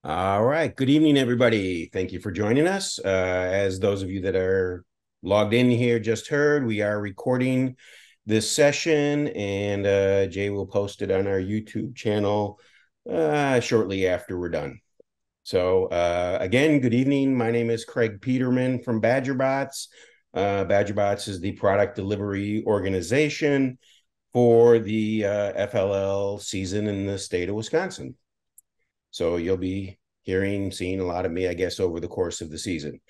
All right. Good evening, everybody. Thank you for joining us. As those of you that are logged in here just heard, we are recording this session, and Jay will post it on our YouTube channel shortly after we're done. So again, good evening. My name is Craig Peterman from BadgerBots. BadgerBots is the product delivery organization for the FLL season in the state of Wisconsin. So you'll be seeing a lot of me, I guess, over the course of the season.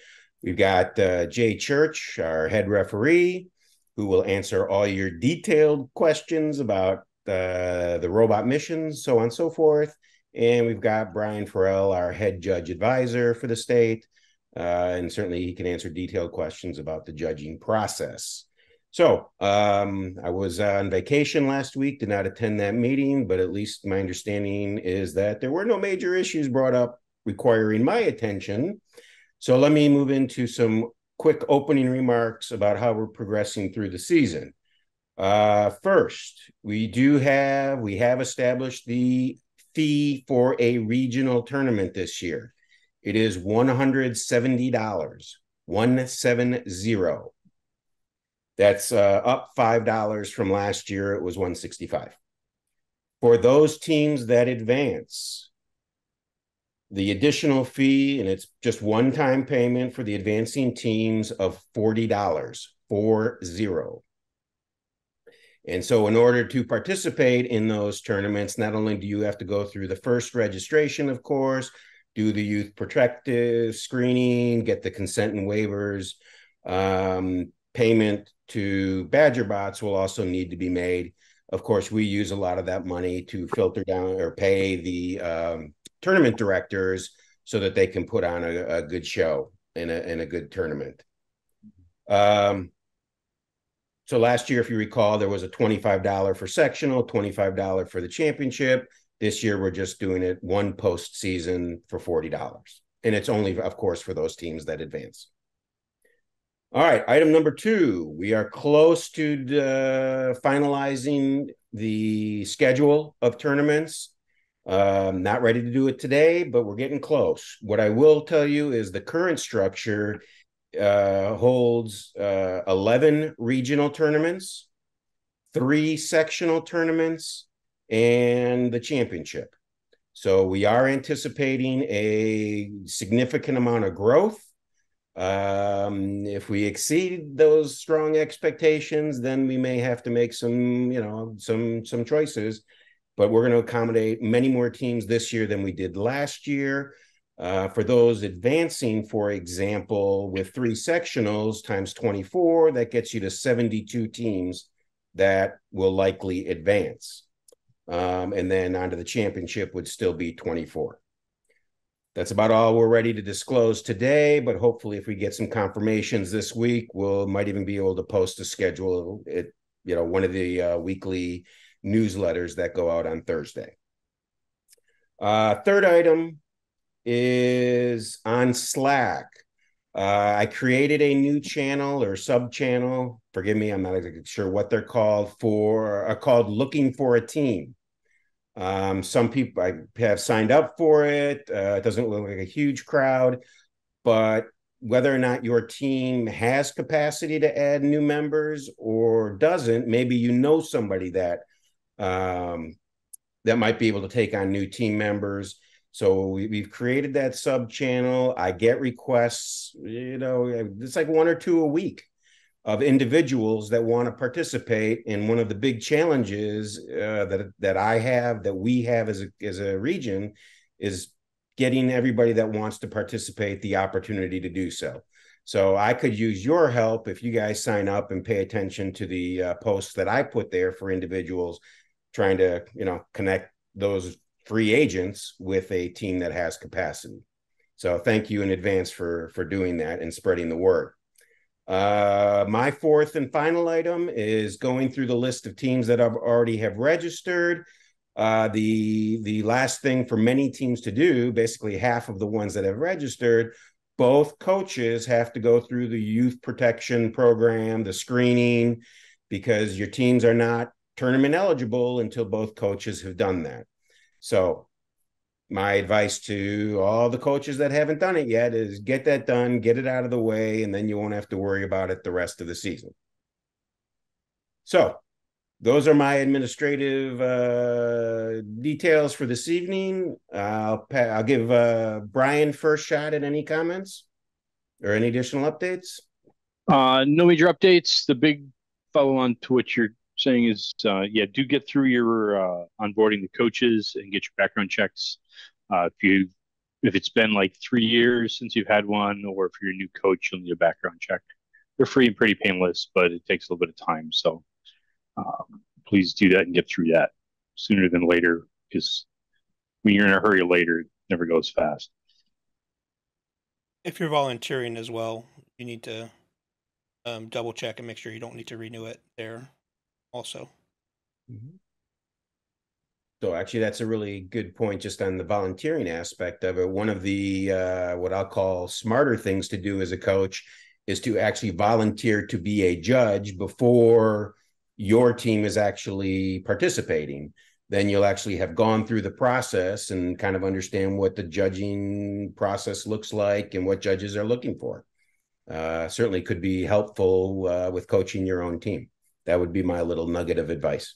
We've got Jay Church, our head referee, who will answer all your detailed questions about the robot missions, so on and so forth. And we've got Brian FLL, our head judge advisor for the state. And certainly he can answer detailed questions about the judging process. So I was on vacation last week, did not attend that meeting, but at least my understanding is that there were no major issues brought up requiring my attention. So let me move into some quick opening remarks about how we're progressing through the season. First, we have established the fee for a regional tournament this year. It is $170, 170. That's up $5 from last year. It was 165. For those teams that advance, the additional fee, and it's just one-time payment for the advancing teams of $40, 40. And so in order to participate in those tournaments, not only do you have to go through the first registration, of course, do the youth protective screening, get the consent and waivers, payment to BadgerBots will also need to be made. Of course, we use a lot of that money to filter down or pay the tournament directors so that they can put on a good show in a good tournament. So last year, if you recall, there was a $25 for sectional, $25 for the championship. This year, we're just doing it one postseason for $40. And it's only, of course, for those teams that advance. All right, item number 2. We are close to finalizing the schedule of tournaments. Not ready to do it today, but we're getting close. What I will tell you is the current structure holds 11 regional tournaments, 3 sectional tournaments, and the championship. So we are anticipating a significant amount of growth. If we exceed those strong expectations, then we may have to make some choices, but we're going to accommodate many more teams this year than we did last year. For those advancing, for example, with 3 sectionals times 24, that gets you to 72 teams that will likely advance. And then onto the championship would still be 24. That's about all we're ready to disclose today, but hopefully if we get some confirmations this week, might even be able to post a schedule at one of the weekly newsletters that go out on Thursday. Third item is on Slack. I created a new channel or sub channel. Forgive me, I'm not exactly sure what they're called called Looking for a Team. Some people I have signed up for it. It doesn't look like a huge crowd, but whether or not your team has capacity to add new members or doesn't, maybe you know somebody that that might be able to take on new team members. So we've created that sub channel. I get requests, it's like 1 or 2 a week of individuals that want to participate. And one of the big challenges that we have as a region is getting everybody that wants to participate the opportunity to do so. So I could use your help if you guys sign up and pay attention to the posts that I put there for individuals trying to, connect those free agents with a team that has capacity. So thank you in advance for doing that and spreading the word. My fourth and final item is going through the list of teams that already have registered. The last thing for many teams to do, basically half of the ones that have registered, both coaches have to go through the youth protection program, the screening, because your teams are not tournament eligible until both coaches have done that. So my advice to all the coaches that haven't done it yet is get that done, get it out of the way, and then you won't have to worry about it the rest of the season. So those are my administrative details for this evening. I'll give Brian first shot at any comments or any additional updates. No major updates. The big follow on to what you're saying is, yeah, do get through your onboarding the coaches and get your background checks. If it's been like 3 years since you've had one, or if you're a new coach, you'll need a background check. They're free and pretty painless, but it takes a little bit of time. So please do that and get through that sooner than later, because when you're in a hurry later, it never goes fast. If you're volunteering as well, you need to double check and make sure you don't need to renew it there also. So actually, that's a really good point just on the volunteering aspect of it. One of the what I'll call smarter things to do as a coach is to actually volunteer to be a judge before your team is actually participating. Then you'll actually have gone through the process and kind of understand what the judging process looks like and what judges are looking for. Certainly could be helpful with coaching your own team. That would be my little nugget of advice.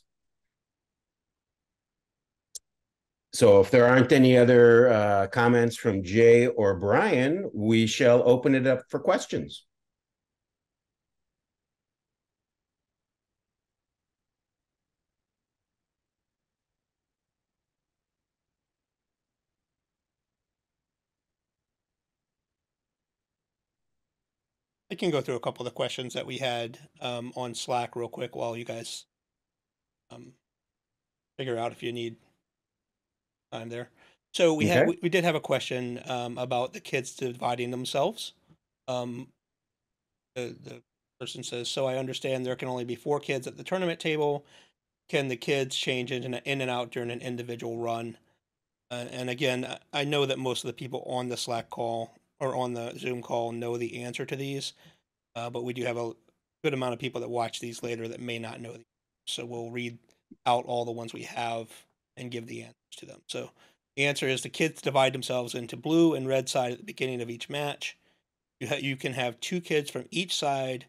So if there aren't any other comments from Jay or Brian, we shall open it up for questions. I can go through a couple of the questions that we had on Slack real quick while you guys figure out if you need time there. So we did have a question about the kids dividing themselves. The person says, so I understand there can only be 4 kids at the tournament table. Can the kids change in and out during an individual run? And again, I know that most of the people on the Slack call or on the Zoom call know the answer to these, but we do have a good amount of people that watch these later that may not know these. So we'll read out all the ones we have and give the answers to them. So the answer is the kids divide themselves into blue and red side at the beginning of each match. You can have 2 kids from each side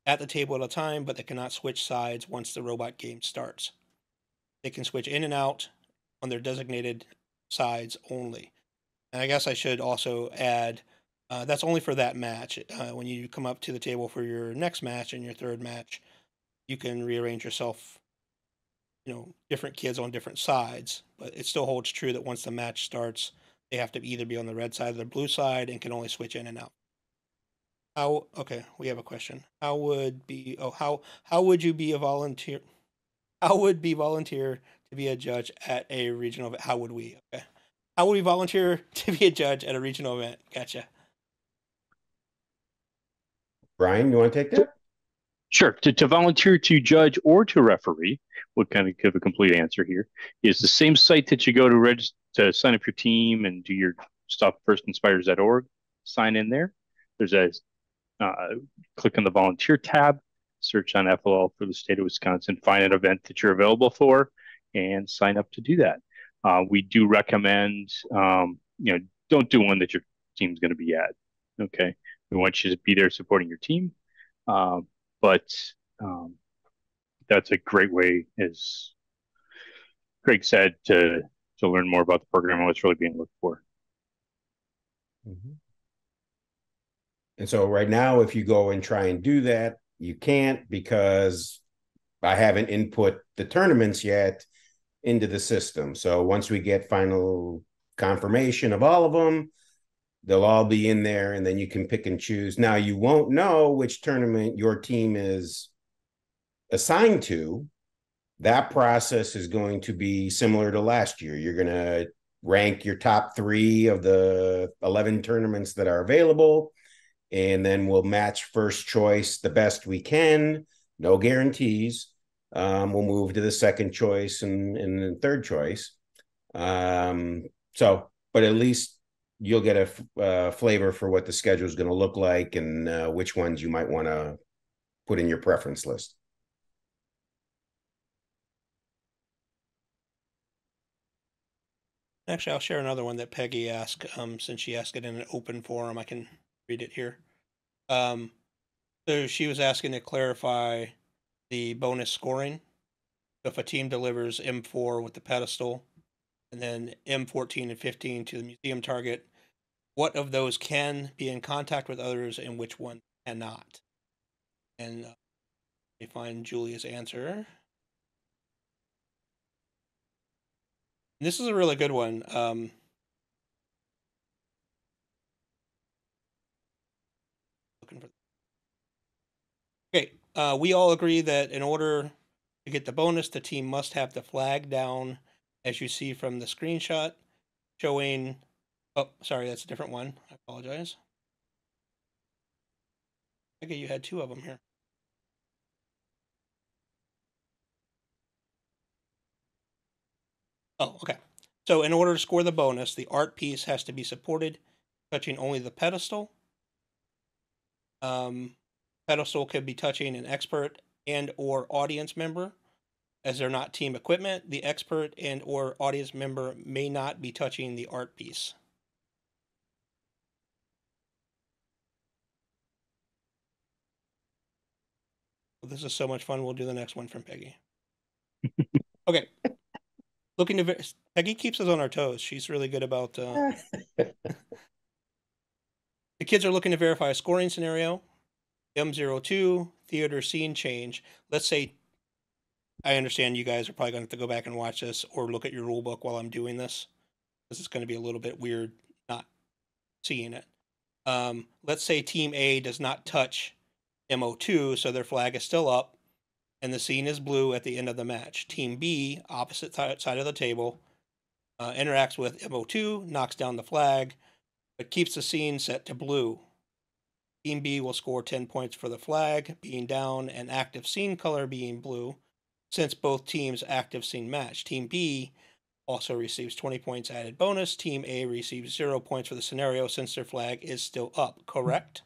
at the table at a time, but they cannot switch sides once the robot game starts. They can switch in and out on their designated sides only. And I guess I should also add that's only for that match. When you come up to the table for your next match and your third match, you can rearrange yourself, different kids on different sides. But it still holds true that once the match starts, they have to either be on the red side or the blue side and can only switch in and out. Okay, we have a question. How would you be a volunteer? How would be volunteer to be a judge at a regional event? How would we? Okay. How would we volunteer to be a judge at a regional event? Gotcha. Brian, you want to take that? Sure. To volunteer to judge or to referee, we'll kind of give a complete answer here, is the same site that you go to register to sign up your team and do your stuff, firstinspires.org. Sign in there. There's a click on the volunteer tab, search on FLL for the state of Wisconsin, find an event that you're available for, and sign up to do that. We do recommend, don't do one that your team's going to be at. Okay. We want you to be there supporting your team. But that's a great way, as Craig said, to learn more about the program and what's really being looked for. Mm-hmm. And so right now, if you go and try and do that, you can't because I haven't input the tournaments yet into the system. So once we get final confirmation of all of them, they'll all be in there and then you can pick and choose. Now you won't know which tournament your team is assigned to. That process is going to be similar to last year. You're going to rank your top 3 of the 11 tournaments that are available, and then we'll match first choice the best we can. No guarantees. We'll move to the second choice and third choice. But at least you'll get a flavor for what the schedule is going to look like and which ones you might want to put in your preference list. Actually, I'll share another one that Peggy asked. Since she asked it in an open forum, I can read it here. So she was asking to clarify the bonus scoring. So if a team delivers M4 with the pedestal, and then M14 and 15 to the museum target, what of those can be in contact with others and which one cannot? And we find Julia's answer. And this is a really good one. Looking for. Okay, we all agree that in order to get the bonus, the team must have the flag down, as you see from the screenshot, showing. Oh, sorry, that's a different one. I apologize. Okay, you had two of them here. Oh, okay. So in order to score the bonus, the art piece has to be supported, touching only the pedestal. Pedestal could be touching an expert and or audience member. As they're not team equipment, the expert and or audience member may not be touching the art piece. This is so much fun. We'll do the next one from Peggy. Okay. Peggy keeps us on our toes. She's really good about. The kids are looking to verify a scoring scenario. M02 theater scene change. Let's say. I understand you guys are probably going to have to go back and watch this or look at your rule book while I'm doing this, because it's going to be a little bit weird not seeing it. Let's say Team A does not touch MO2, so their flag is still up, and the scene is blue at the end of the match. Team B, opposite side of the table, interacts with MO2, knocks down the flag, but keeps the scene set to blue. Team B will score 10 points for the flag being down and active scene color being blue, since both teams' active scene match. Team B also receives 20 points added bonus. Team A receives 0 points for the scenario since their flag is still up, correct?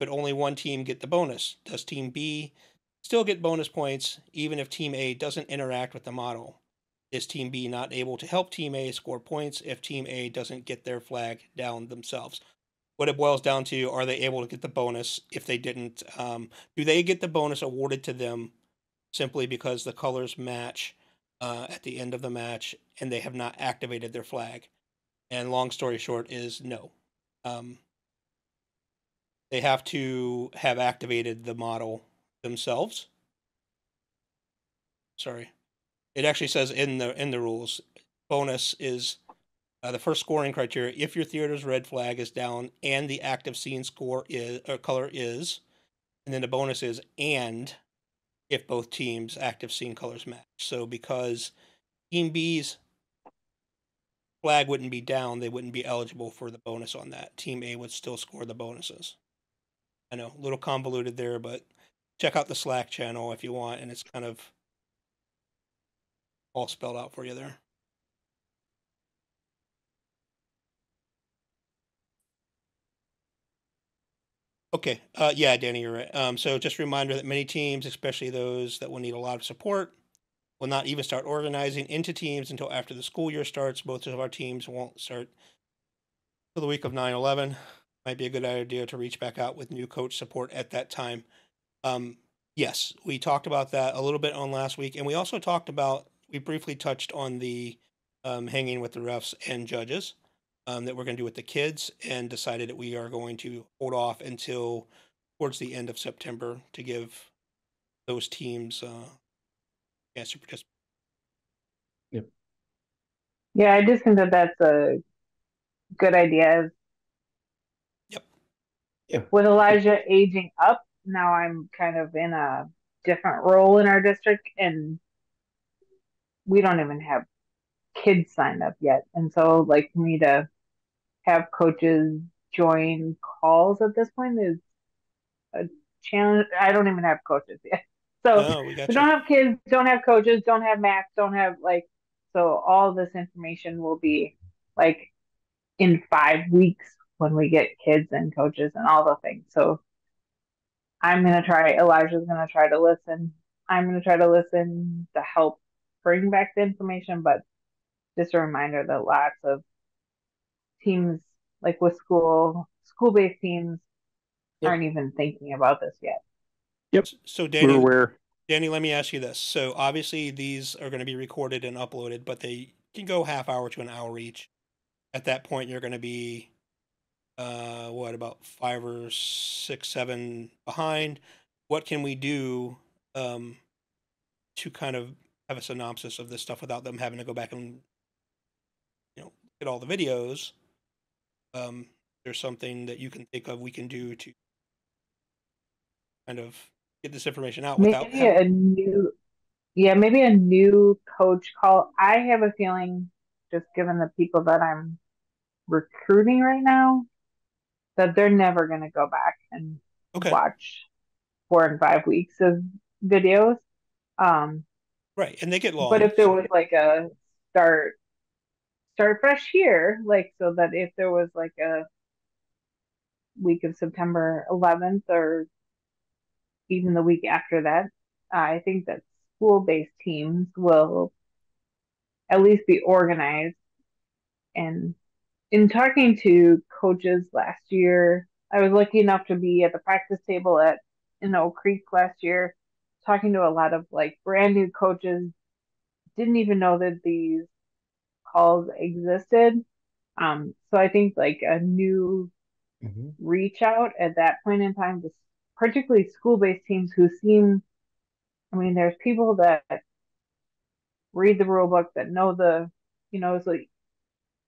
But only one team get the bonus. Does Team B still get bonus points even if Team A doesn't interact with the model? Is Team B not able to help Team A score points if Team A doesn't get their flag down themselves? What it boils down to, are they able to get the bonus if they didn't? Do they get the bonus awarded to them simply because the colors match at the end of the match and they have not activated their flag? And long story short is no. They have to have activated the model themselves. Sorry. It actually says in the rules, bonus is the first scoring criteria. If your theater's red flag is down and the active scene score is or color is, and then the bonus is and if both teams' active scene colors match. So because Team B's flag wouldn't be down, they wouldn't be eligible for the bonus on that. Team A would still score the bonuses. I know, a little convoluted there, but check out the Slack channel if you want, and it's kind of all spelled out for you there. Okay, yeah, Danny, you're right. So just a reminder that many teams, especially those that will need a lot of support, will not even start organizing into teams until after the school year starts. Most of our teams won't start till the week of 9/11. Might be a good idea to reach back out with new coach support at that time. Yes, we talked about that a little bit on last week, and we also talked about, we briefly touched on the hanging with the refs and judges that we're going to do with the kids, and decided that we are going to hold off until towards the end of September to give those teams a chance to participate. Yep. Yeah, I just think that that's a good idea. Yep. Yeah. With Elijah aging up, now I'm kind of in a different role in our district, and we don't even have kids signed up yet. And so, like, for me to have coaches join calls at this point is a challenge. I don't even have coaches yet. So, No, we got we you. don't have kids, don't have coaches, don't have max, don't have, like, so all this information will be, like, in 5 weeks when we get kids and coaches and all the things. So I'm going to try, Elijah's going to try to listen. I'm going to try to listen to help bring back the information, but just a reminder that lots of teams, like with school-based teams, Yep. aren't even thinking about this yet. Yep, So we're aware. Danny, let me ask you this. So obviously these are going to be recorded and uploaded, but they can go half hour to an hour each. At that point, you're going to be what, about 5 or 6, 7 behind. What can we do to kind of have a synopsis of this stuff without them having to go back and get all the videos? There's something that you can think of we can do to kind of get this information out without Maybe having. a new, yeah, maybe a new coach call. I have a feeling, just given the people that I'm recruiting right now, that they're never going to go back and Okay, watch 4 and 5 weeks of videos. Um, right, and they get but long. if there was like a start start fresh here, like so that if there was like a week of September 11th or even the week after that, I think that school-based teams will at least be organized. And in talking to coaches last year, I was lucky enough to be at the practice table at in Oak Creek last year, talking to a lot of like brand new coaches, didn't even know that these calls existed. So I think like a new Mm-hmm. reach out at that point in time, just particularly school-based teams who seem, I mean, there's people that read the rule book that know it's like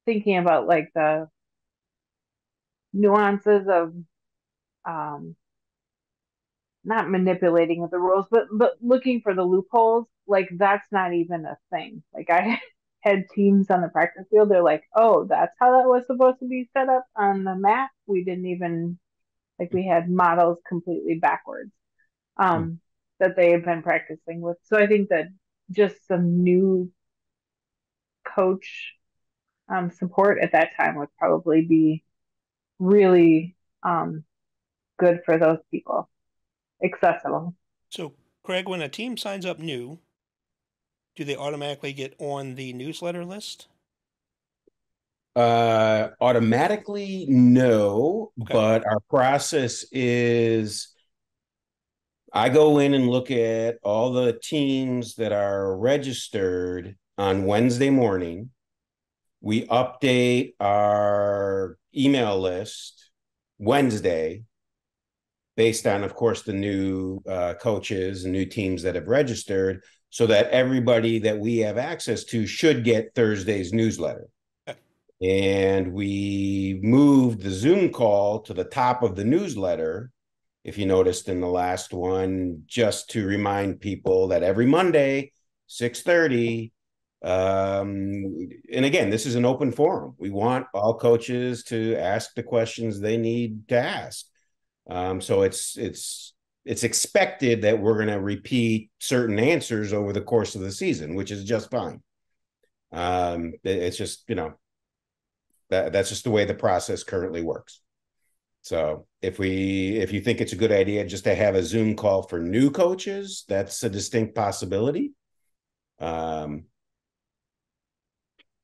thinking about like the nuances of um, not manipulating the rules, but looking for the loopholes. Like that's not even a thing. Like I had teams on the practice field. They're like, oh, that's how that was supposed to be set up on the map. We didn't even like we had models completely backwards that they had been practicing with. So I think that just some new coach support at that time would probably be really good for those people. Accessible. So, Craig, when a team signs up new, do they automatically get on the newsletter list? Automatically, no, Okay. but our process is I go in and look at all the teams that are registered on Wednesday morning. We update our email list Wednesday based on, of course, the new coaches and new teams that have registered, so that everybody that we have access to should get Thursday's newsletter. Okay. And we moved the Zoom call to the top of the newsletter, if you noticed in the last one, just to remind people that every Monday, 6:30, and again, this is an open forum. We want all coaches to ask the questions they need to ask. So it's expected that we're going to repeat certain answers over the course of the season, which is just fine. It's just that's just the way the process currently works. So if you think it's a good idea just to have a Zoom call for new coaches, that's a distinct possibility.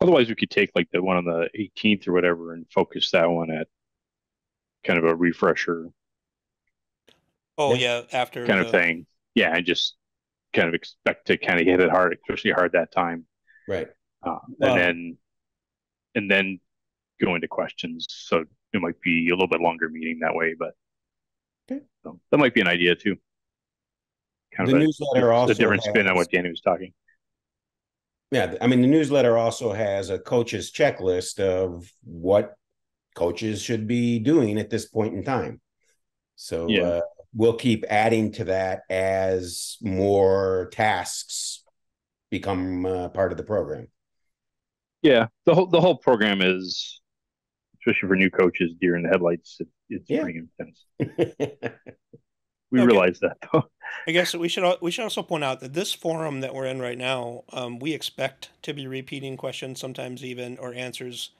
Otherwise, we could take like the one on the 18th or whatever and focus that one at kind of a refresher Oh, Yeah. yeah, after kind of the thing. Yeah, and just kind of expect to kind of hit it hard, especially hard that time, Right. and Well, then go into questions. So it might be a little bit longer meeting that way, but okay. so that might be an idea too. Kind The of newsletter a also different spin on has, what Danny was talking. yeah, I mean, the newsletter also has a coach's checklist of what coaches should be doing at this point in time. So Yeah, we'll keep adding to that as more tasks become part of the program. yeah. The whole program is, especially for new coaches, deer in the headlights. It's Yeah. pretty intense. We Okay. realize that though. I guess we should also point out that this forum that we're in right now, we expect to be repeating questions sometimes even or answers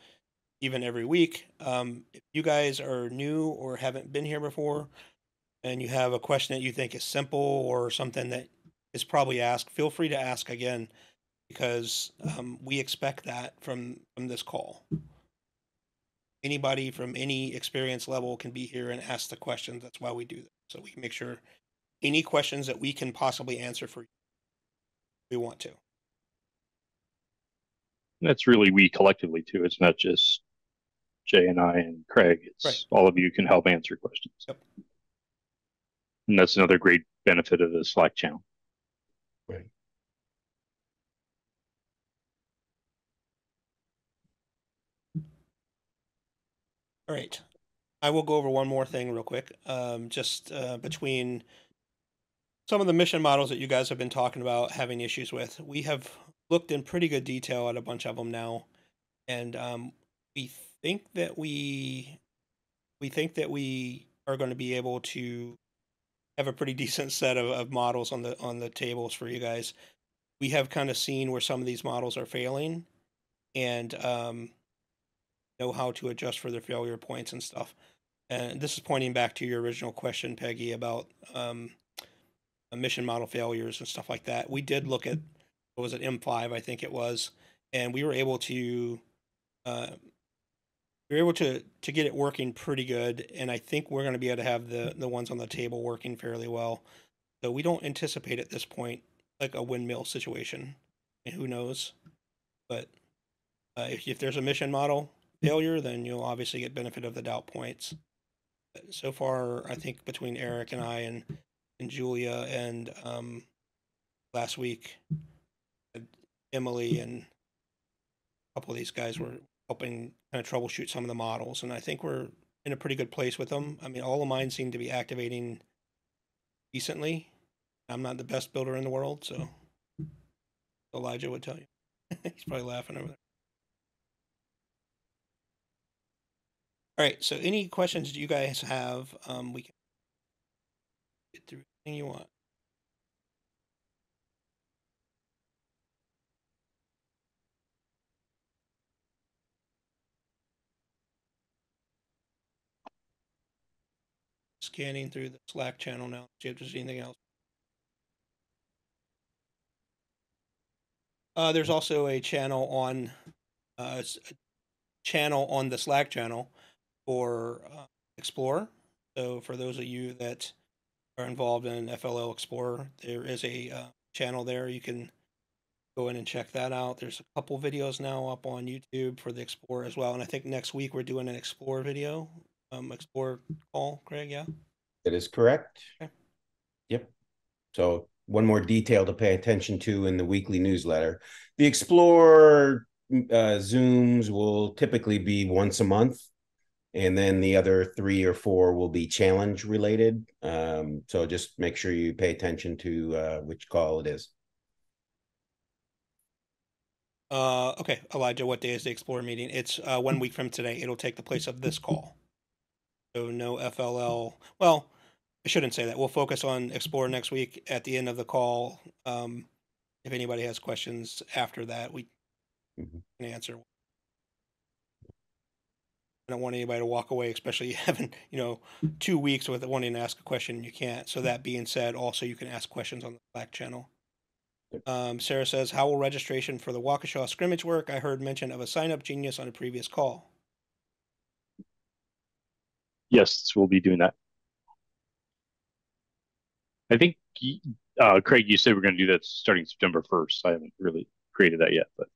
even every week. If you guys are new or haven't been here before and you have a question that you think is simple or something that is probably asked, feel free to ask again. because we expect that from this call. Anybody from any experience level can be here and ask the questions. That's why we do this, so we can make sure any questions that we can possibly answer for you, we want to. That's really we collectively too. It's not just Jay and I and Craig. It's Right. all of you can help answer questions. Yep. And that's another great benefit of the Slack channel. Right. All right. I will go over one more thing real quick. Between some of the mission models that you guys have been talking about having issues with, we have looked in pretty good detail at a bunch of them now, and we think that we are going to be able to have a pretty decent set of models on the tables for you guys. We have kind of seen where some of these models are failing, and know how to adjust for their failure points and stuff. And this is pointing back to your original question, Peggy, about mission model failures and stuff like that. We did look at, what was it, M5, I think it was, and we were able to get it working pretty good. And I think we're going to be able to have the ones on the table working fairly well. So we don't anticipate at this point like a windmill situation. And who knows? But if there's a mission model failure, then you'll obviously get benefit of the doubt points. But so far, I think between Eric and I and Julia and last week, Emily and a couple of these guys were helping kind of troubleshoot some of the models, and I think we're in a pretty good place with them. I mean, all of mine seem to be activating decently. I'm not the best builder in the world, so Elijah would tell you. He's probably laughing over there. All right, so any questions you guys have, we can get through anything you want. Scanning through the Slack channel now, see if there's anything else. There's also a channel on the Slack channel for Explorer. So for those of you that are involved in FLL Explorer, there is a channel there. You can go in and check that out. There's a couple videos now up on YouTube for the Explorer as well. And I think next week we're doing an Explorer video, Explorer call, Craig, yeah? That is correct. Okay. Yep. So one more detail to pay attention to in the weekly newsletter. The Explorer Zooms will typically be once a month, and then the other 3 or 4 will be challenge related. So just make sure you pay attention to which call it is. Okay, Elijah, what day is the Explorer meeting? It's 1 week from today. It'll take the place of this call. So no FLL. Well, I shouldn't say that. We'll focus on Explorer next week at the end of the call. If anybody has questions after that, we can answer. I don't want anybody to walk away, especially having 2 weeks with wanting to ask a question and you can't. So that being said, also you can ask questions on the Slack channel. Sarah says, how will registration for the Waukesha scrimmage work? I heard mention of a sign-up genius on a previous call. Yes, we'll be doing that. I think, Craig, you said we're going to do that starting September 1st. I haven't really created that yet, but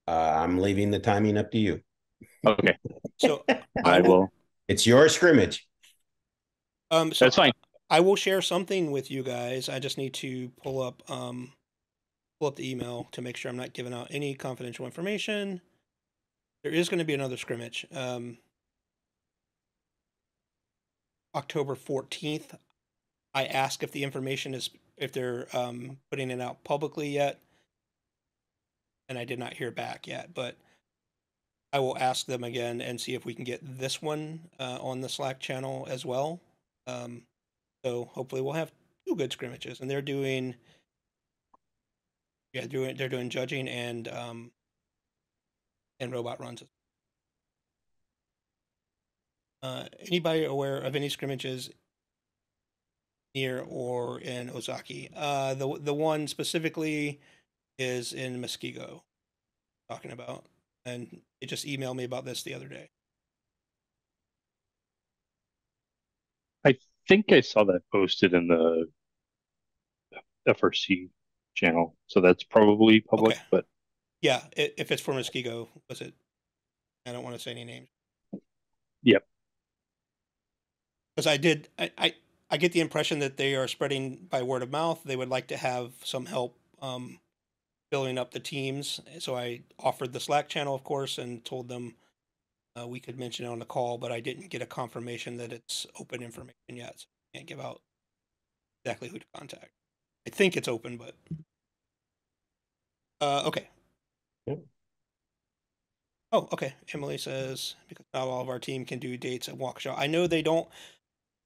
I'm leaving the timing up to you. Okay. So I will. It's your scrimmage. So that's fine. I will share something with you guys. I just need to pull up the email to make sure I'm not giving out any confidential information. There is going to be another scrimmage. October 14th. I ask if the information is, if they're putting it out publicly yet, and I did not hear back yet, but I will ask them again and see if we can get this one on the Slack channel as well. So hopefully we'll have 2 good scrimmages, and they're doing judging and robot runs. Anybody aware of any scrimmages near or in Ozaki? The one specifically is in Muskego talking about, and it just emailed me about this the other day. I think I saw that posted in the FRC channel, so that's probably public. Okay. But yeah, if it's for Muskego, was it? I don't want to say any names. Yep. Because I get the impression that they are spreading by word of mouth. They would like to have some help building up the teams. So I offered the Slack channel, of course, and told them we could mention it on the call, but I didn't get a confirmation that it's open information yet. So I can't give out exactly who to contact. I think it's open, but okay. Yep. Oh, okay. Emily says because not all of our team can do dates at Waukesha. I know they don't.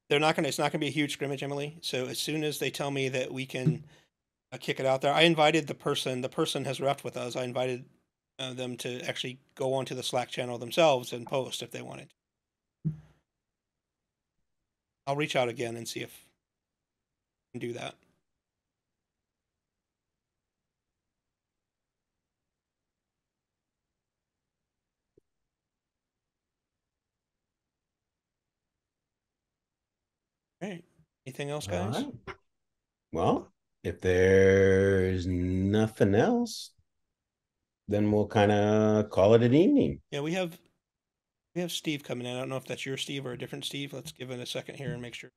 They're not gonna. It's not gonna be a huge scrimmage, Emily. So as soon as they tell me that we can kick it out there, I invited the person. The person has refed with us. I invited them to actually go onto the Slack channel themselves and post if they wanted. I'll reach out again and see if I can do that. All right. Anything else, guys? All right. Well, if there's nothing else, then we'll kind of call it an evening. Yeah, we have Steve coming in. I don't know if that's your Steve or a different Steve. Let's give it a second here and make sure.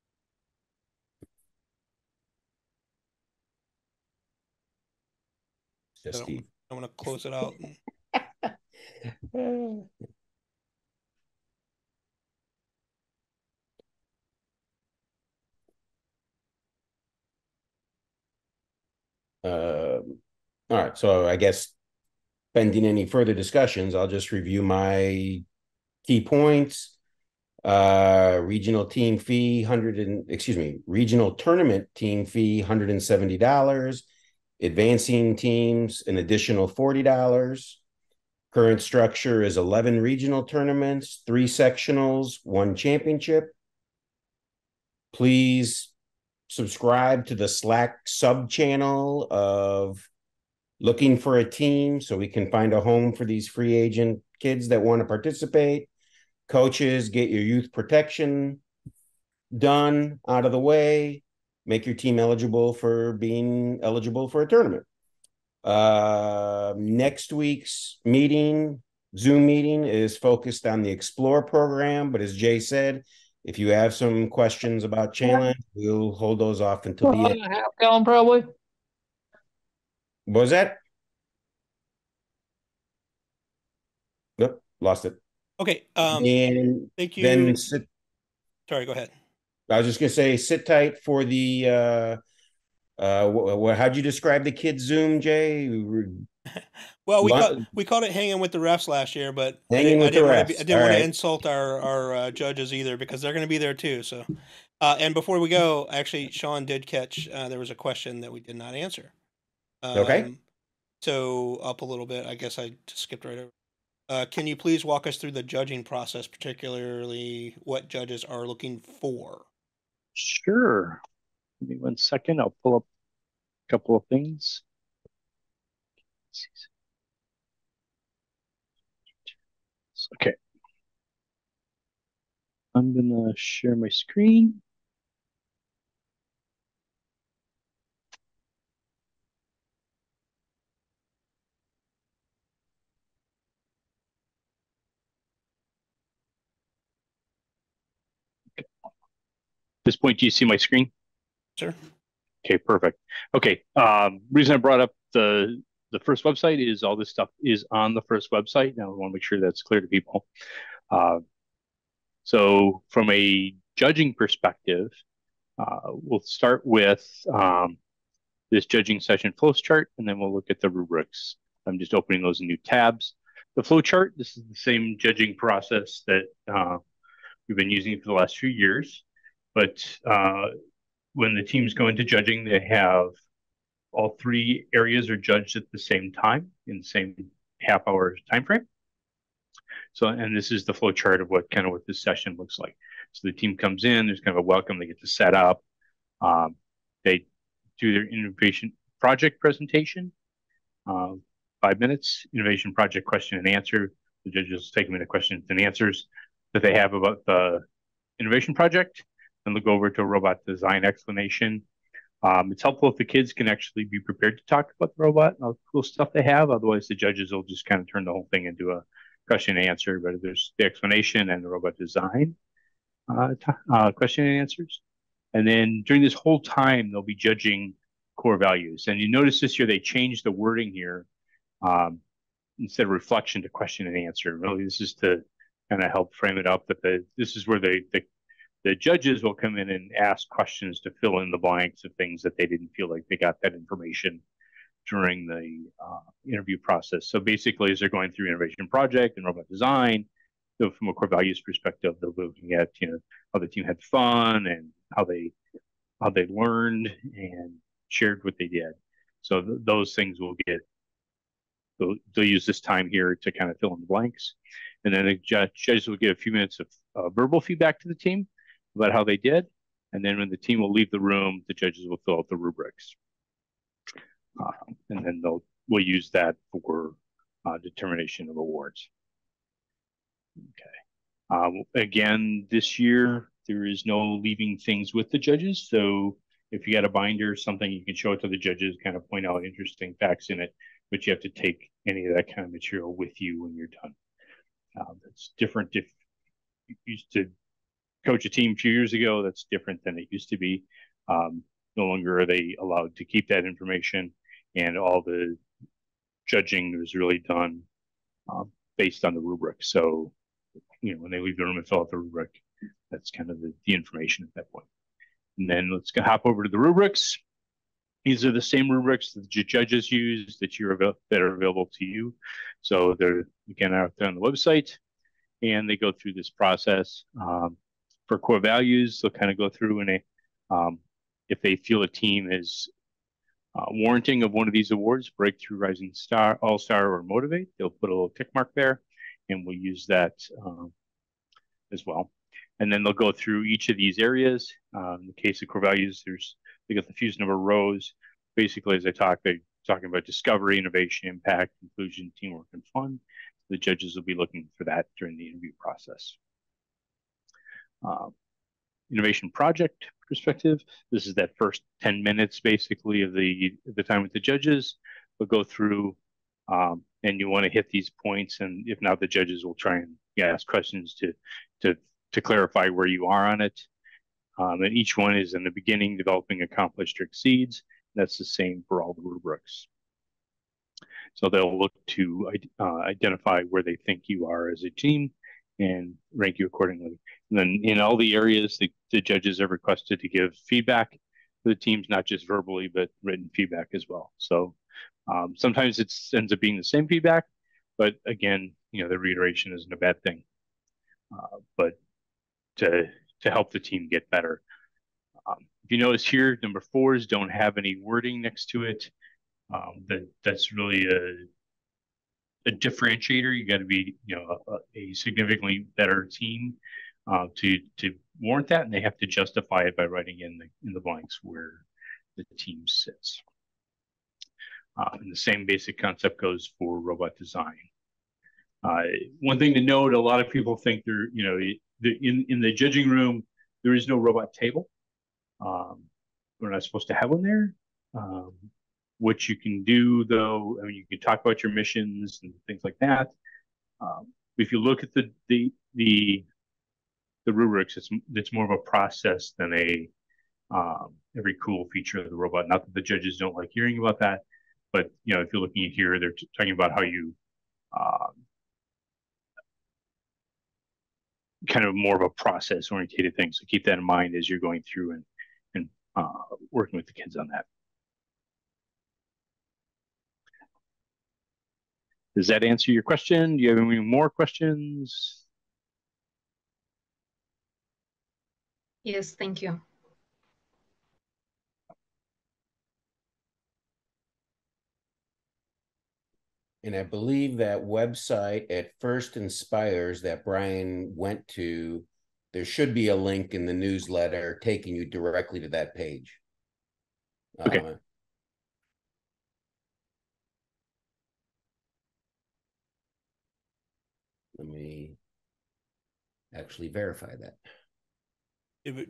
Just Steve. I want to close it out. All right, so I guess pending any further discussions, I'll just review my key points. Regional team fee regional tournament team fee $170. Advancing teams an additional $40. Current structure is 11 regional tournaments, 3 sectionals, 1 championship. Please subscribe to the Slack sub channel of looking for a team so we can find a home for these free agent kids that want to participate. Coaches, get your youth protection done out of the way. Make your team eligible for being eligible for a tournament. Next week's Zoom meeting is focused on the Explore program. But as Jay said, if you have some questions about challenge, we'll hold those off until the end. Half gallon, probably. What was that? Nope, lost it. Okay. And thank you. Then sorry, go ahead. I was just gonna say, sit tight for the how'd you describe the kids Zoom, Jay? Well, we called it hanging with the refs last year, but I Hanging with the refs. I didn't want to insult our judges either because they're going to be there too. So, and before we go, actually, Sean did catch there was a question that we did not answer. Okay. So up a little bit, I guess I just skipped right over. Can you please walk us through the judging process, particularly what judges are looking for? Sure. Give me 1 second. I'll pull up a couple of things. Okay. I'm going to share my screen. Okay. At this point, do you see my screen? Sure. Okay, perfect. Okay. Reason I brought up the first website is all this stuff is on the first website. Now, I want to make sure that's clear to people. So from a judging perspective, we'll start with this judging session flow chart, and then we'll look at the rubrics. I'm just opening those in new tabs. The flow chart, this is the same judging process that we've been using for the last few years. But when the teams go into judging, they have all 3 areas are judged at the same time in the same half-hour time frame. So, and this is the flow chart of what this session looks like. So the team comes in, there's kind of a welcome, they get to set up. They do their innovation project presentation. 5 minutes. Innovation project question and answer. The judges take a minute questions and answers that they have about the innovation project, and they'll go over to a robot design explanation. It's helpful if the kids can actually be prepared to talk about the robot and all the cool stuff they have. Otherwise, the judges will just kind of turn the whole thing into a question and answer. But there's the explanation and the robot design question and answers. And then during this whole time, they'll be judging core values. And you notice this year they changed the wording here, instead of reflection to question and answer. Really, this is to kind of help frame it up that this is where the judges will come in and ask questions to fill in the blanks of things that they didn't feel like they got that information during the interview process. So basically, as they're going through innovation project and robot design, so from a core values perspective, they're looking at how the team had fun and how they learned and shared what they did. So those things will get they'll use this time here to kind of fill in the blanks, and then the judges will give a few minutes of verbal feedback to the team about how they did, and then when the team will leave the room, the judges will fill out the rubrics, and then we'll use that for determination of awards. Okay. Again, this year there is no leaving things with the judges. So if you got a binder, something you can show it to the judges, kind of point out interesting facts in it, but you have to take any of that kind of material with you when you're done. That's different if you used to coach a team a few years ago. That's different than it used to be. No longer are they allowed to keep that information, and all the judging is really done based on the rubric. So, when they leave the room and fill out the rubric, that's kind of the information at that point. And then let's hop over to the rubrics. These are the same rubrics that the judges use that are available to you. So they're again out there on the website, and they go through this process. For core values, they'll kind of go through and if they feel a team is warranting of one of these awards, Breakthrough, Rising Star, All Star, or Motivate, they'll put a little tick mark there, and we'll use that as well. And then they'll go through each of these areas. In the case of core values, they got the fused number rows. Basically, as they're talking about discovery, innovation, impact, inclusion, teamwork, and fun. The judges will be looking for that during the interview process. Innovation project perspective. This is that first 10 minutes, basically, of the time with the judges. We'll go through, and you want to hit these points, and if not, the judges will try and ask questions to clarify where you are on it. And each one is in the beginning, developing, accomplish, or exceeds. That's the same for all the rubrics. So they'll look to identify where they think you are as a team and rank you accordingly. And then in all the areas, the judges are requested to give feedback to the teams, not just verbally, but written feedback as well. So sometimes it ends up being the same feedback, but again, the reiteration isn't a bad thing. But to help the team get better. If you notice here, number 4s don't have any wording next to it. That's really a differentiator. You got to be, a significantly better team to warrant that, and they have to justify it by writing in the blanks where the team sits. And the same basic concept goes for robot design. One thing to note: a lot of people think in the judging room there is no robot table. We're not supposed to have one there. What you can do, though, you can talk about your missions and things like that. If you look at the rubrics, it's more of a process than every cool feature of the robot. Not that the judges don't like hearing about that, but if you're looking at here, they're talking about how you kind of more of a process oriented thing. So keep that in mind as you're going through and working with the kids on that. Does that answer your question? Do you have any more questions? Yes, thank you. And I believe that website at First Inspires that Brian went to, there should be a link in the newsletter taking you directly to that page. Okay. actually verify that.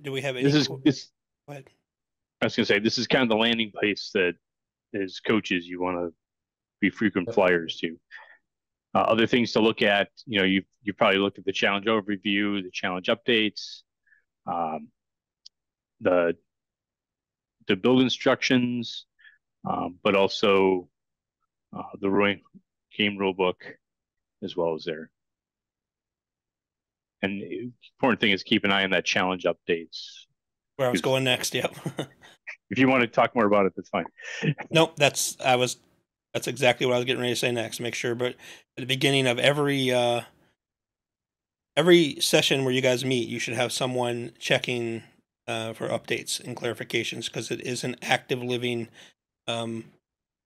Do we have any? This is this. Go ahead. I was going to say this is kind of the landing place that, as coaches, you want to be frequent flyers to. Other things to look at, you probably looked at the challenge overview, the challenge updates, um, the build instructions, but also the game rule book as well as there. And the important thing is keep an eye on that challenge updates. Where I was going next, yep. If you want to talk more about it, that's fine. Nope, that's exactly what I was getting ready to say next. Make sure, but at the beginning of every session where you guys meet, you should have someone checking for updates and clarifications, because it is an active living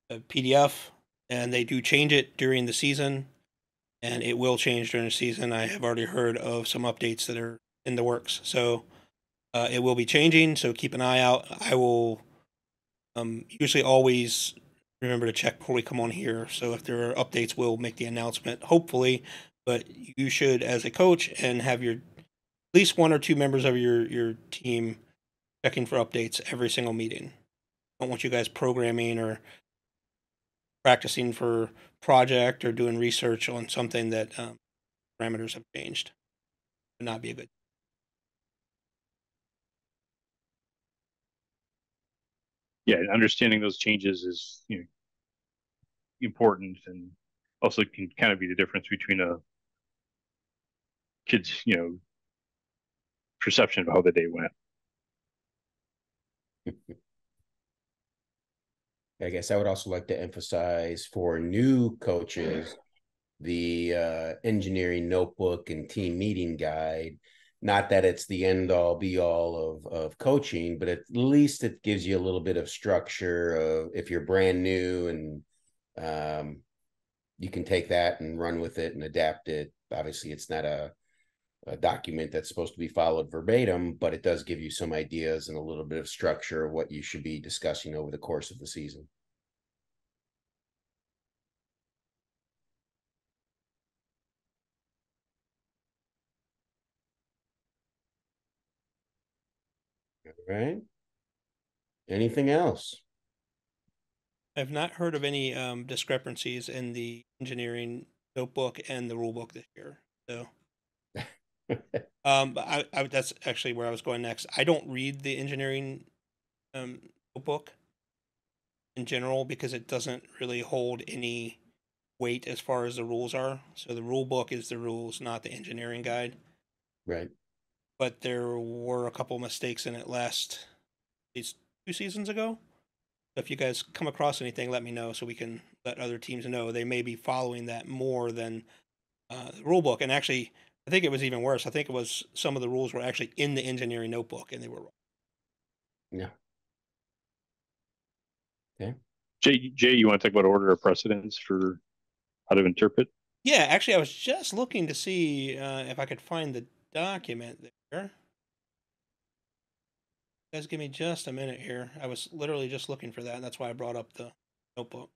PDF, and they do change it during the season, and it will change during the season. I have already heard of some updates that are in the works, so it will be changing. So keep an eye out. I will usually always remember to check before we come on here. So if there are updates, we'll make the announcement, hopefully. But you should, as a coach, and have at least one or two members of your team checking for updates every single meeting. I don't want you guys programming or practicing for project or doing research on something that parameters have changed. Would not be a good. Yeah, understanding those changes is important, and also can kind of be the difference between a kid's perception of how the day went. I guess I would also like to emphasize for new coaches the engineering notebook and team meeting guide. Not that it's the end all be all of coaching, but at least it gives you a little bit of structure of if you're brand new, and you can take that and run with it and adapt it. Obviously, it's not a document that's supposed to be followed verbatim, but it does give you some ideas and a little bit of structure of what you should be discussing over the course of the season. All right. Anything else? I've not heard of any discrepancies in the engineering notebook and the rule book this year. So, but that's actually where I was going next. I don't read the engineering notebook in general because it doesn't really hold any weight as far as the rules are. So the rule book is the rules, not the engineering guide. Right. But there were a couple mistakes in it these 2 seasons ago. If you guys come across anything, let me know so we can let other teams know. They may be following that more than the rule book. And actually, I think it was even worse. I think it was some of the rules were actually in the engineering notebook and they were wrong. Yeah. Okay. Jay, you want to talk about order of precedence for how to interpret? Yeah, actually, I was just looking to see if I could find the document there. You guys, give me just a minute here. I was literally just looking for that, and that's why I brought up the notebook.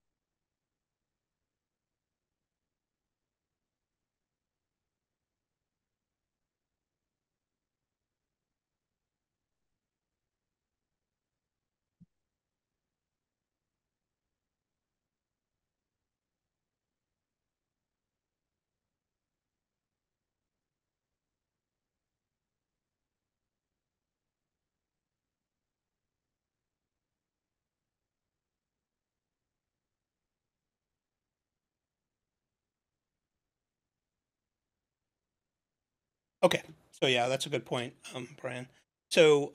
Okay, so yeah, that's a good point, Brian. So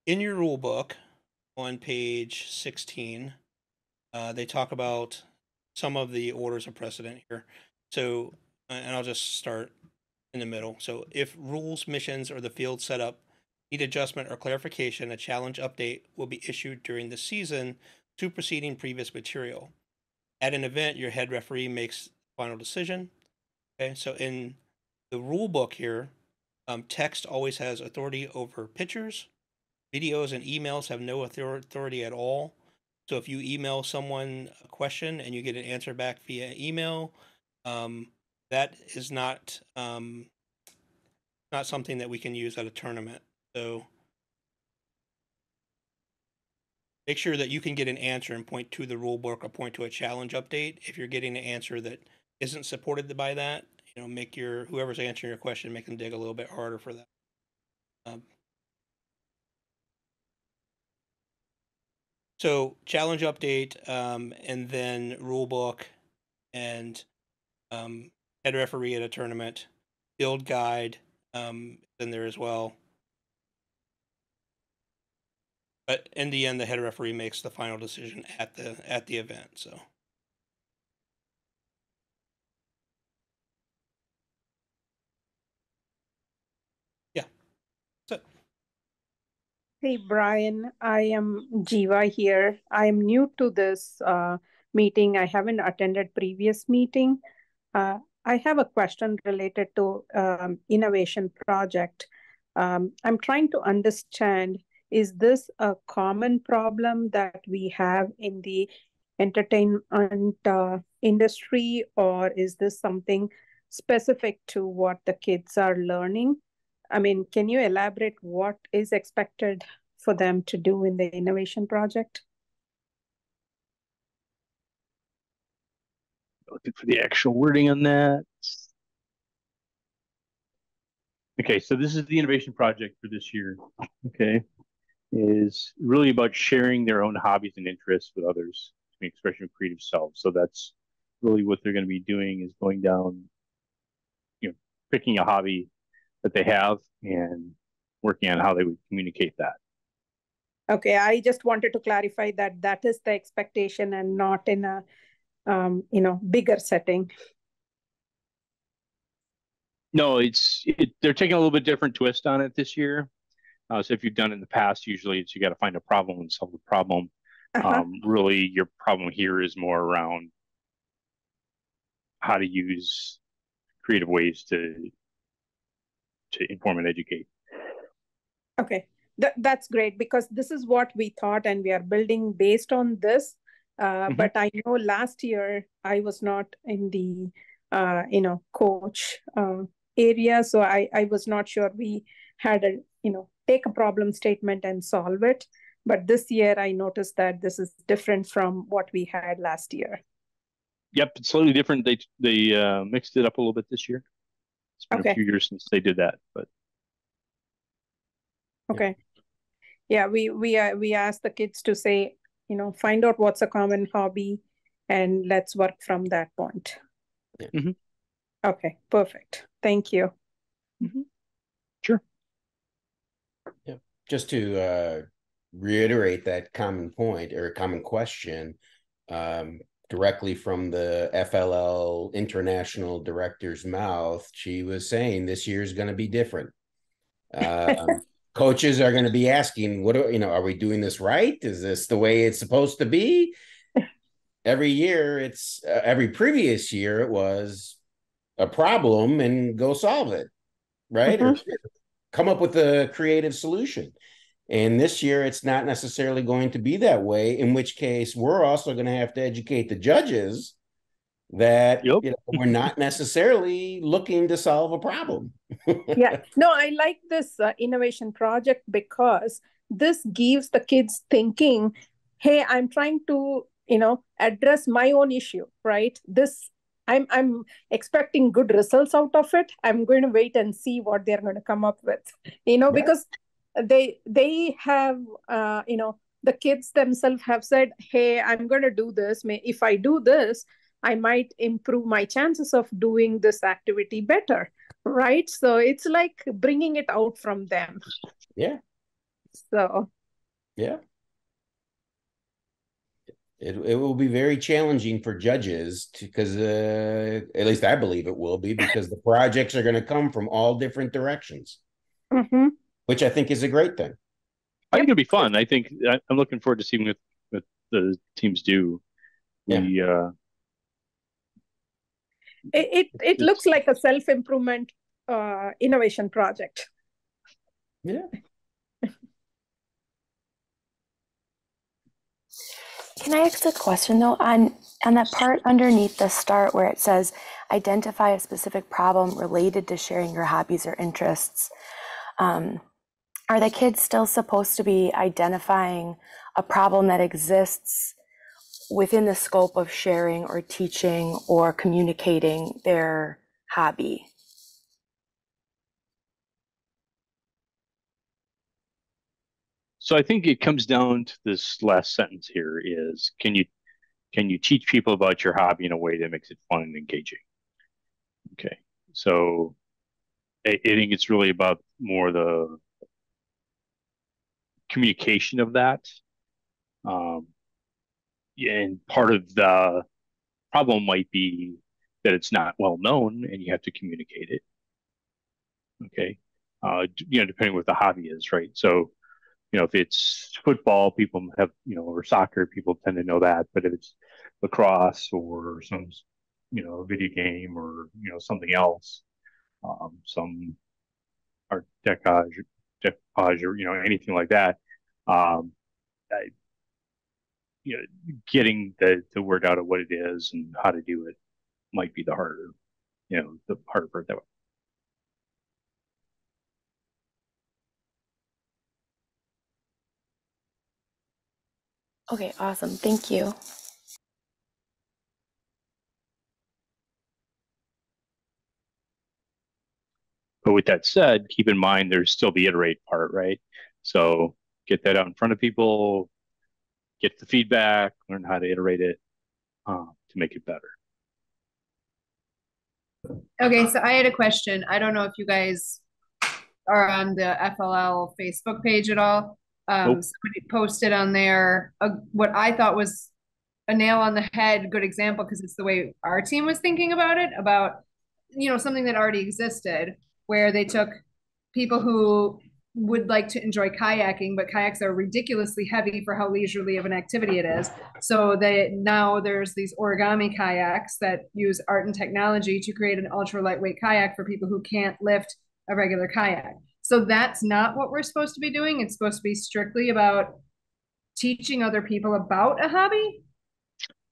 in your rule book on page 16, they talk about some of the orders of precedent here. So, and I'll just start in the middle. So if rules, missions, or the field setup need adjustment or clarification, a challenge update will be issued during the season superseding previous material. At an event, your head referee makes the final decision. Okay, so in the rule book here, text always has authority over pictures. Videos and emails have no authority at all. So if you email someone a question and you get an answer back via email, that is not not something that we can use at a tournament. So make sure that you can get an answer and point to the rule book or point to a challenge update. If you're getting an answer that isn't supported by that, make whoever's answering your question, make them dig a little bit harder for that. So challenge update, and then rule book, and head referee at a tournament, build guide, in there as well. But in the end, the head referee makes the final decision at the event. So. Yeah. So. Hey, Brian, I am Jiva here. I am new to this meeting. I haven't attended previous meeting. I have a question related to innovation project. I'm trying to understand, is this a common problem that we have in the entertainment industry, or is this something specific to what the kids are learning? I mean, can you elaborate what is expected for them to do in the innovation project? Looking for the actual wording on that. Okay, so this is the innovation project for this year. Okay, is really about sharing their own hobbies and interests with others, to an expression of creative self. So that's really what they're going to be doing, is going down, picking a hobby that they have and working on how they would communicate that. Okay, I just wanted to clarify that that is the expectation and not in a bigger setting. No, they're taking a little bit different twist on it this year. So if you've done it in the past, usually it's you got to find a problem and solve the problem. Really, your problem here is more around how to use creative ways to inform and educate. Okay, that's great, because this is what we thought and we are building based on this. But I know last year I was not in the coach area, so I was not sure we had a take a problem statement and solve it. But this year I noticed that this is different from what we had last year. Yep, it's slightly different. They mixed it up a little bit this year. It's been a few years since they did that, but okay. Yeah, we asked the kids to say, find out what's a common hobby and let's work from that point. Yeah. Okay, perfect. Thank you. Sure. Yeah. Just to reiterate that common point or common question, directly from the FLL international director's mouth, she was saying this year is going to be different. Coaches are going to be asking, are we doing this right? Is this the way it's supposed to be? Every year, every previous year, it was a problem and go solve it, right? Or come up with a creative solution. And this year, it's not necessarily going to be that way, in which case we're also going to have to educate the judges that we're not necessarily looking to solve a problem. Yeah, no, I like this innovation project because this gives the kids thinking, hey, I'm trying to, address my own issue, right? I'm expecting good results out of it. I'm going to wait and see what they're going to come up with, right. Because they have, the kids themselves have said, hey, I'm going to do this. If I do this, I might improve my chances of doing this activity better, right? So it's like bringing it out from them. Yeah. So. Yeah. It will be very challenging for judges because at least I believe it will be, because the projects are going to come from all different directions, which I think is a great thing. I think it'll be fun. I think I'm looking forward to seeing what the teams do. It looks like a self-improvement innovation project. Yeah. Can I ask a question though on that part underneath the start where it says identify a specific problem related to sharing your hobbies or interests? Are the kids still supposed to be identifying a problem that exists within the scope of sharing or teaching or communicating their hobby? So I think it comes down to this last sentence here is can you teach people about your hobby in a way that makes it fun and engaging? Okay. So I think it's really about more the communication of that. Um, and part of the problem might be that it's not well known and you have to communicate it. Okay. Depending what the hobby is, right? So, if it's football, people have, or soccer, people tend to know that. But if it's lacrosse or some, video game or, something else, some art decoupage or, anything like that, um, I, getting the word out of what it is and how to do it might be the harder part that way. Okay, awesome. Thank you. But with that said, keep in mind there's still the iterate part, right? So get that out in front of people, get the feedback, learn how to iterate it to make it better. Okay, so I had a question. I don't know if you guys are on the FLL Facebook page at all. Nope. Somebody posted on there what I thought was a nail on the head, good example, because it's the way our team was thinking about it, about something that already existed, where they took people who would like to enjoy kayaking, but kayaks are ridiculously heavy for how leisurely of an activity it is. So now there's these origami kayaks that use art and technology to create an ultra lightweight kayak for people who can't lift a regular kayak. So that's not what we're supposed to be doing. It's supposed to be strictly about teaching other people about a hobby.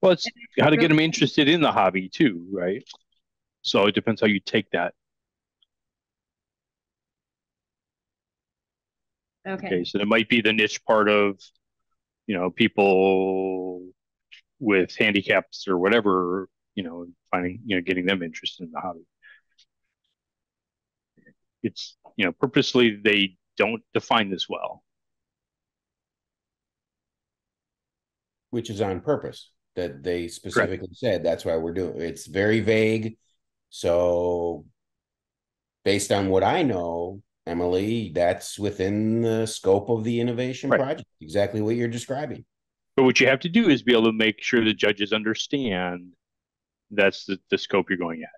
Well, it's how to get them interested in the hobby too, right? So it depends how you take that. Okay. So there might be the niche part of, people with handicaps or whatever, finding, getting them interested in the hobby. It's, purposely they don't define this well. Which is on purpose, that they specifically said that's why we're doing it. It's very vague. So based on what I know, Emily, that's within the scope of the innovation project, exactly what you're describing. But what you have to do is be able to make sure the judges understand that's the scope you're going at.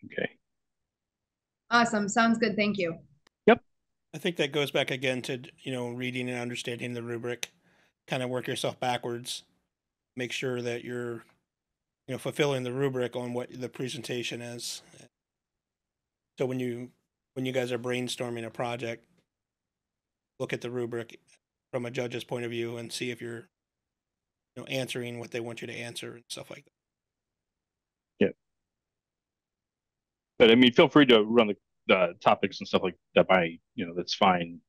Okay. Awesome. Sounds good. Thank you. Yep. I think that goes back again to, reading and understanding the rubric, kind of work yourself backwards, make sure that you're, fulfilling the rubric on what the presentation is. So when you guys are brainstorming a project, look at the rubric from a judge's point of view and see if you're, answering what they want you to answer and stuff like that. Yeah. But I mean, feel free to run the topics and stuff like that by, that's fine.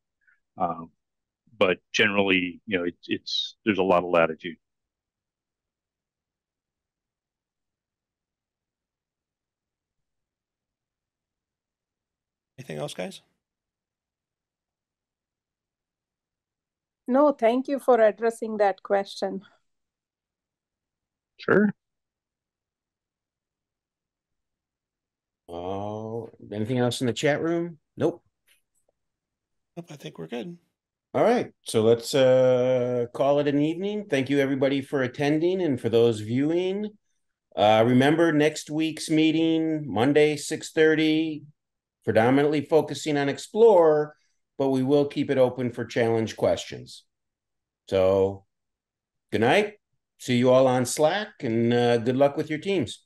But generally, there's a lot of latitude. Anything else, guys? No, thank you for addressing that question. Sure. Anything else in the chat room? Nope. I think we're good. All right, so let's call it an evening. Thank you, everybody, for attending, and for those viewing. Remember, next week's meeting, Monday, 6:30, predominantly focusing on Explore, but we will keep it open for challenge questions. So, good night. See you all on Slack, and good luck with your teams.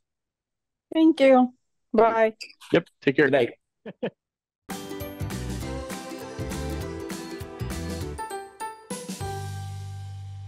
Thank you. Bye. Yep, take care. Good night.